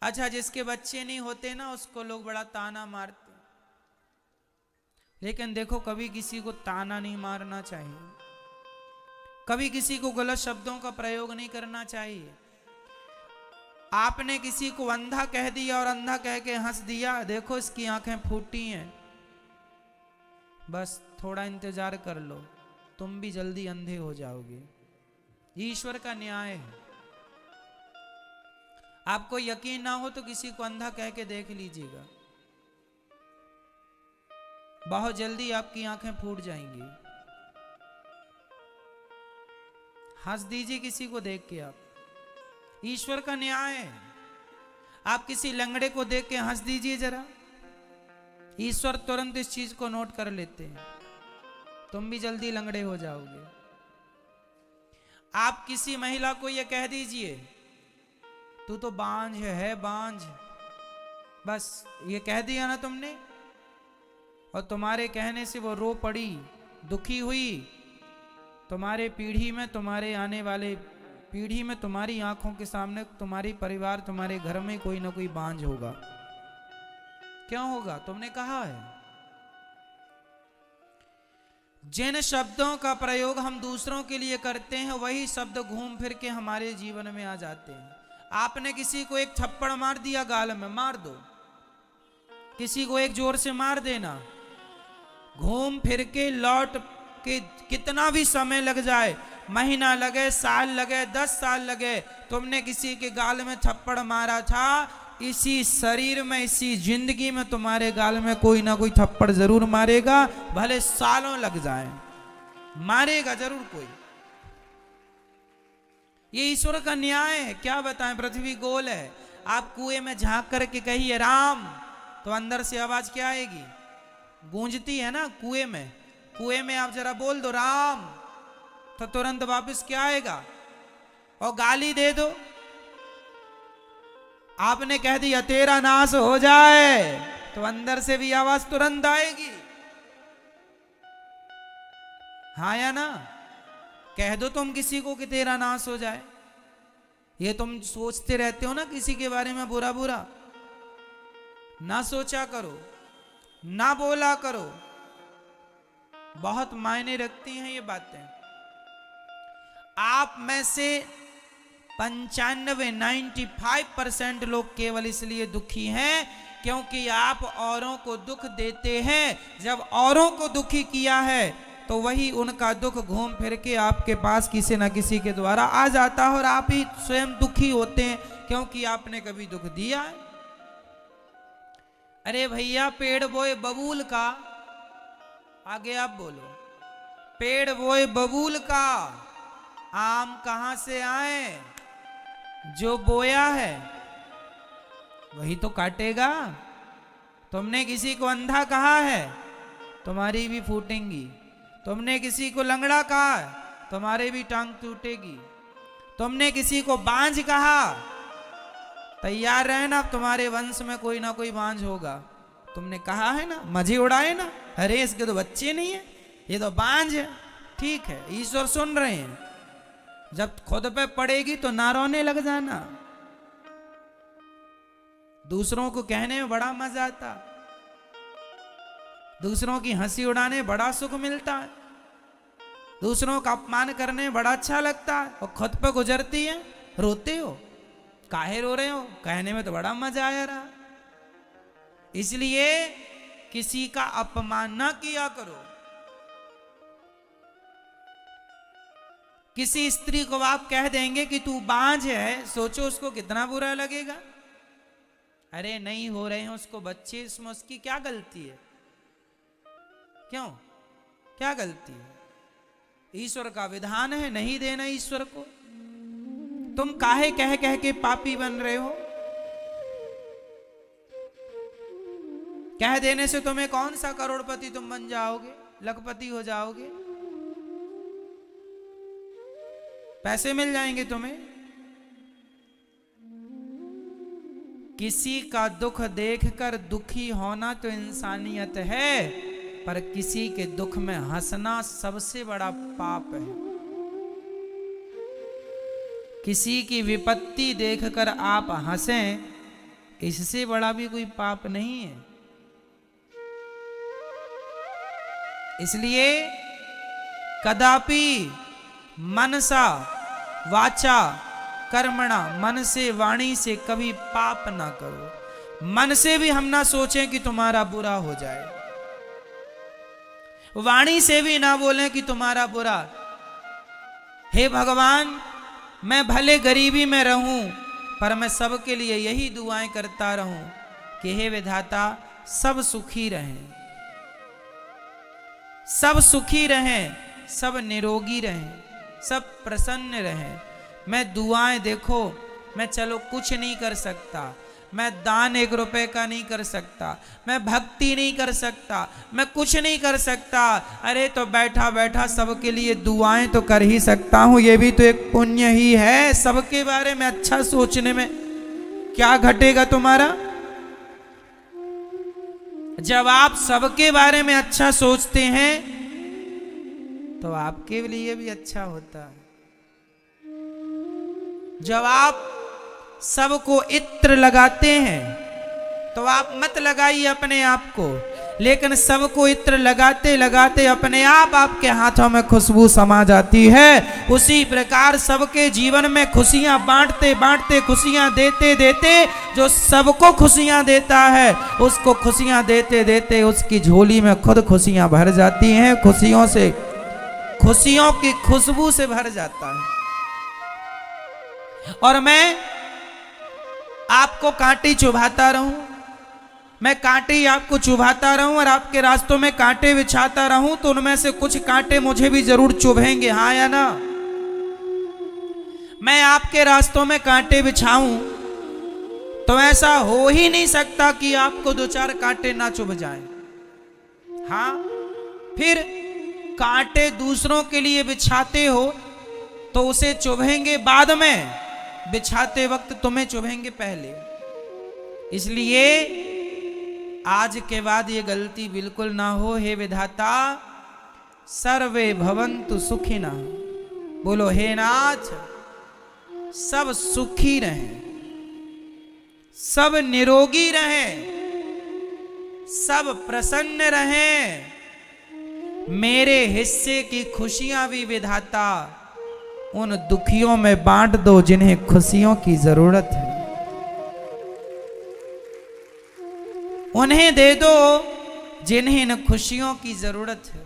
अच्छा, जिसके बच्चे नहीं होते ना उसको लोग बड़ा ताना मारते, लेकिन देखो कभी किसी को ताना नहीं मारना चाहिए, कभी किसी को गलत शब्दों का प्रयोग नहीं करना चाहिए। आपने किसी को अंधा कह दिया और अंधा कह के हंस दिया, देखो इसकी आंखें फूटी हैं, बस थोड़ा इंतजार कर लो, तुम भी जल्दी अंधे हो जाओगे। ईश्वर का न्याय है। आपको यकीन ना हो तो किसी को अंधा कह के देख लीजिएगा, बहुत जल्दी आपकी आंखें फूट जाएंगी। हंस दीजिए किसी को देख के, आप, ईश्वर का न्याय है। आप किसी लंगड़े को देख के हंस दीजिए जरा, ईश्वर तुरंत इस चीज को नोट कर लेते हैं, तुम भी जल्दी लंगड़े हो जाओगे। आप किसी महिला को यह कह दीजिए तू तो बांझ है बांझ, बस ये कह दिया ना तुमने, और तुम्हारे कहने से वो रो पड़ी, दुखी हुई, तुम्हारे पीढ़ी में, तुम्हारे आने वाले पीढ़ी में, तुम्हारी आंखों के सामने तुम्हारी परिवार, तुम्हारे घर में कोई ना कोई बांझ होगा। क्यों होगा? तुमने कहा है। जिन शब्दों का प्रयोग हम दूसरों के लिए करते हैं वही शब्द घूम फिर के हमारे जीवन में आ जाते हैं। आपने किसी को एक थप्पड़ मार दिया गाल में, मार दो, किसी को एक जोर से मार देना, घूम फिर के लौट के कितना भी समय लग जाए, महीना लगे, साल लगे, 10 साल लगे, तुमने किसी के गाल में थप्पड़ मारा था, इसी शरीर में, इसी जिंदगी में तुम्हारे गाल में कोई ना कोई थप्पड़ जरूर मारेगा, भले सालों लग जाए, मारेगा जरूर कोई। ये ईश्वर का न्याय है। क्या बताएं, पृथ्वी गोल है। आप कुएं में झांक करके कहिए राम, तो अंदर से आवाज क्या आएगी? गूंजती है ना कुएं में। कुएं में आप जरा बोल दो राम, तो तुरंत वापस क्या आएगा? और गाली दे दो, आपने कह दिया तेरा नाश हो जाए, तो अंदर से भी आवाज तुरंत आएगी। हाँ या ना? कह दो तुम किसी को कि तेरा नाश हो जाए, ये तुम सोचते रहते हो ना किसी के बारे में बुरा बुरा, ना सोचा करो, ना बोला करो, बहुत मायने रखती हैं ये बातें। आप में से 95% लोग केवल इसलिए दुखी हैं क्योंकि आप औरों को दुख देते हैं। जब औरों को दुखी किया है तो वही उनका दुख घूम फिर के आपके पास किसी न किसी के द्वारा आ जाता है, और आप ही स्वयं दुखी होते हैं क्योंकि आपने कभी दुख दिया है। अरे भैया, पेड़ बोए बबूल का, आगे आप बोलो, पेड़ बोए बबूल का, आम कहां से आए? जो बोया है वही तो काटेगा। तुमने किसी को अंधा कहा है, तुम्हारी भी फूटेंगी। तुमने किसी को लंगड़ा कहा, तुम्हारे भी टांग टूटेगी। तुमने किसी को बांझ कहा, तैयार रहना, तुम्हारे वंश में कोई ना कोई बांझ होगा। तुमने कहा है ना, मजे उड़ाए ना, अरे इसके तो बच्चे नहीं है, ये तो बांझ है। ठीक है, ईश्वर सुन रहे हैं, जब खुद पे पड़ेगी तो ना रोने लग जाना। दूसरों को कहने में बड़ा मजा आता, दूसरों की हंसी उड़ाने बड़ा सुख मिलता है, दूसरों का अपमान करने में बड़ा अच्छा लगता है, और खुद पे गुजरती है रोते हो। काहे रो रहे हो? कहने में तो बड़ा मजा आया रहा। इसलिए किसी का अपमान ना किया करो। किसी स्त्री को आप कह देंगे कि तू बांझ है, सोचो उसको कितना बुरा लगेगा। अरे नहीं हो रहे हैं उसको बच्चे, इसमें उसकी क्या गलती है? क्यों, क्या गलती है? ईश्वर का विधान है नहीं देना ईश्वर को। तुम काहे कह कह के पापी बन रहे हो? कह देने से तुम्हें कौन सा करोड़पति तुम बन जाओगे, लखपति हो जाओगे, पैसे मिल जाएंगे तुम्हें। किसी का दुख देखकर दुखी होना तो इंसानियत है, पर किसी के दुख में हंसना सबसे बड़ा पाप है। किसी की विपत्ति देखकर आप हंसें इससे बड़ा भी कोई पाप नहीं है। इसलिए कदापि मनसा वाचा कर्मणा, मन से वाणी से कभी पाप ना करो। मन से भी हम ना सोचें कि तुम्हारा बुरा हो जाए, वाणी से भी ना बोलें कि तुम्हारा बुरा। हे भगवान, मैं भले गरीबी में रहूं पर मैं सबके लिए यही दुआएं करता रहूं कि हे विधाता सब सुखी रहें, सब सुखी रहें, सब निरोगी रहें, सब प्रसन्न रहें। मैं दुआएं, देखो मैं चलो कुछ नहीं कर सकता, मैं दान 1 रुपए का नहीं कर सकता, मैं भक्ति नहीं कर सकता, मैं कुछ नहीं कर सकता, अरे तो बैठा बैठा सबके लिए दुआएं तो कर ही सकता हूं। ये भी तो एक पुण्य ही है। सबके बारे में अच्छा सोचने में क्या घटेगा तुम्हारा? जब आप सबके बारे में अच्छा सोचते हैं तो आपके लिए भी अच्छा होता है। जब आप सबको इत्र लगाते हैं तो आप मत लगाइए अपने आप को, लेकिन सबको इत्र लगाते लगाते अपने आप आपके हाथों में खुशबू समा जाती है। उसी प्रकार सबके जीवन में खुशियां बांटते बांटते, खुशियां देते देते, जो सबको खुशियां देता है उसको खुशियां देते देते उसकी झोली में खुद खुशियां भर जाती हैं। खुशियों से, खुशियों की खुशबू से भर जाता है। और मैं आपको कांटे चुभाता रहूं, मैं कांटे ही आपको चुभाता रहूं और आपके रास्तों में कांटे बिछाता रहूं तो उनमें से कुछ कांटे मुझे भी जरूर चुभेंगे, हाँ या ना? मैं आपके रास्तों में कांटे बिछाऊं तो ऐसा हो ही नहीं सकता कि आपको 2-4 कांटे ना चुभ जाएं। हाँ, फिर कांटे दूसरों के लिए बिछाते हो तो उसे चुभेंगे बाद में, बिछाते वक्त तुम्हें चुभेंगे पहले। इसलिए आज के बाद ये गलती बिल्कुल ना हो। हे विधाता, सर्वे भवन्तु सुखिनः, बोलो हे नाथ सब सुखी रहें, सब निरोगी रहें, सब प्रसन्न रहें। मेरे हिस्से की खुशियां भी विधाता उन दुखियों में बांट दो जिन्हें खुशियों की जरूरत है, उन्हें दे दो जिन्हें न खुशियों की जरूरत है।